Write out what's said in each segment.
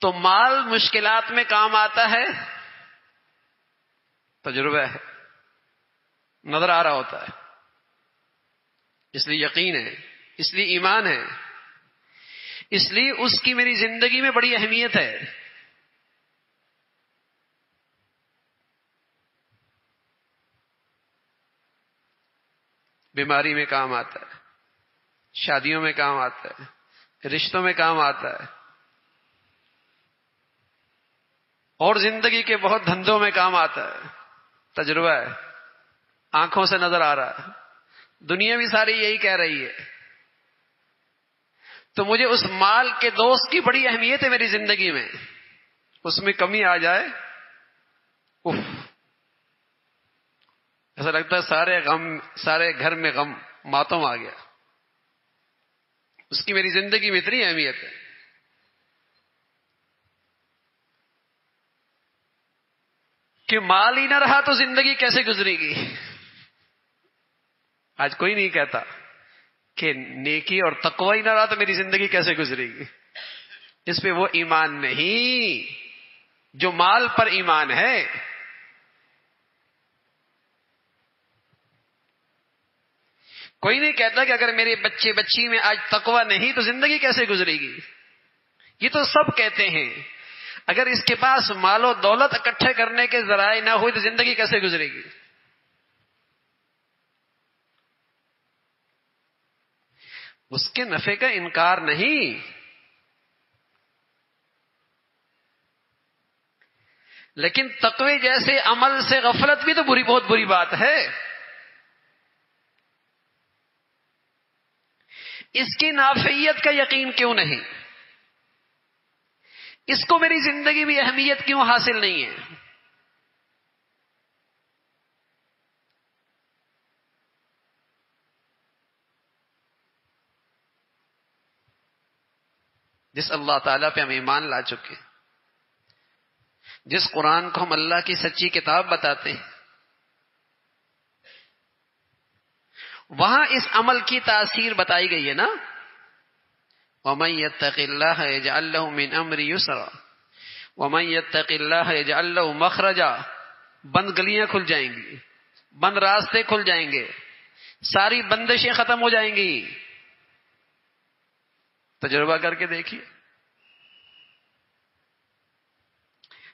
تو مال مشکلات میں کام آتا ہے، تجربہ ہے، نظر آ رہا ہوتا ہے، اس لیے یقین ہے، اس لیے ایمان ہے، اس لیے اس کی میری زندگی میں بڑی اہمیت ہے۔ بیماری میں کام آتا ہے، شادیوں میں کام آتا ہے، رشتوں میں کام آتا ہے، اور زندگی کے بہت دھندوں میں کام آتا ہے، تجربہ ہے، آنکھوں سے نظر آ رہا ہے، دنیا بھی ساری یہی کہہ رہی ہے۔ تو مجھے اس مال کے دوست کی بڑی اہمیت ہے میری زندگی میں، اس میں کمی آ جائے اف، ایسا لگتا ہے سارے گھر میں غم ماتم آ گیا۔ اس کی میری زندگی میں اتنی اہمیت ہے۔ کہ مال ہی نہ رہا تو زندگی کیسے گزرے گی؟ آج کوئی نہیں کہتا کہ نیکی اور تقوی ہی نہ رہا تو میری زندگی کیسے گزرے گی۔ اس پہ وہ ایمان نہیں جو مال پر ایمان ہے۔ کوئی نہیں کہتا کہ اگر میرے بچے بچی میں آج تقوی نہیں تو زندگی کیسے گزرے گی۔ یہ تو سب کہتے ہیں، اگر اس کے پاس مال و دولت اکٹھے کرنے کے ذرائع نہ ہوئی تو زندگی کیسے گزرے گی۔ اس کے نفع کا انکار نہیں، لیکن تقوی جیسے عمل سے غفلت بھی تو بہت بری بات ہے۔ اس کی نافعیت کا یقین کیوں نہیں؟ اس کو میری زندگی میں اہمیت کیوں حاصل نہیں ہے؟ جس اللہ تعالیٰ پہ ہم ایمان لا چکے، جس قرآن کو ہم اللہ کی سچی کتاب بتاتے ہیں، وہاں اس عمل کی تاثیر بتائی گئی ہے نا۔ وَمَن يَتَّقِ اللَّهَ يَجْعَل لَّهُ مِنْ أَمْرِهِ يُسْرًا وَمَن يَتَّقِ اللَّهَ يَجْعَل لَّهُ مَخْرَجًا۔ بند گلیاں کھل جائیں گی، بند راستے کھل جائیں گے، ساری بندشیں ختم ہو جائیں گی۔ تجربہ کر کے دیکھیے۔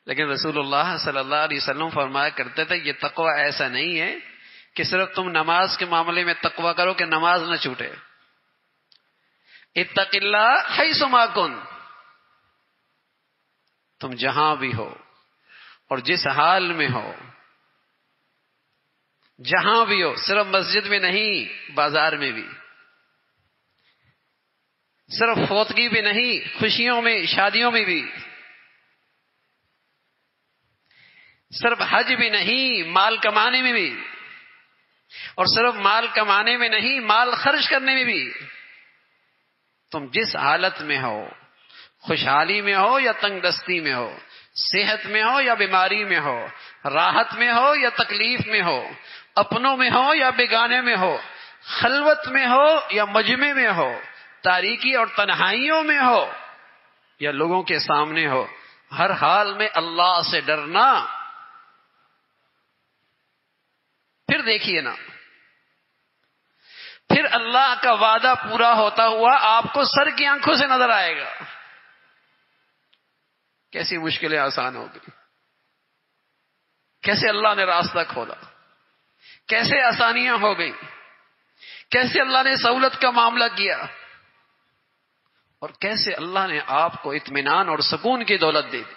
لیکن رسول اللہ صلی اللہ علیہ وسلم فرمایا کرتے تھے یہ تقوی ایسا نہیں ہے کہ صرف تم نماز کے معاملے میں تقوی کرو کہ نماز نہ چھوٹے۔ اتق اللہ حیث ما کن، تم جہاں بھی ہو اور جس حال میں ہو، جہاں بھی ہو، صرف مسجد میں نہیں، بازار میں بھی، صرف فوتگی بھی نہیں، خوشیوں میں، شادیوں میں بھی، صرف حج بھی نہیں، مال کمانے میں بھی، اور صرف مال کمانے میں نہیں، مال خرچ کرنے میں بھی، تم جس حالت میں ہو، خوشحالی میں ہو یا تنگ دستی میں ہو، صحت میں ہو یا بیماری میں ہو، راحت میں ہو یا تکلیف میں ہو، اپنوں میں ہو یا بیگانے میں ہو، خلوت میں ہو یا مجمع میں ہو، تاریکی اور تنہائیوں میں ہو یا لوگوں کے سامنے ہو، ہر حال میں اللہ سے ڈرنا۔ پھر دیکھیے نا، پھر اللہ کا وعدہ پورا ہوتا ہوا آپ کو سر کی آنکھوں سے نظر آئے گا۔ کیسی مشکلیں آسان ہو گئی، کیسے اللہ نے راستہ کھولا، کیسے آسانیاں ہو گئی، کیسے اللہ نے سہولت کا معاملہ کیا، اور کیسے اللہ نے آپ کو اطمینان اور سکون کی دولت دے دی۔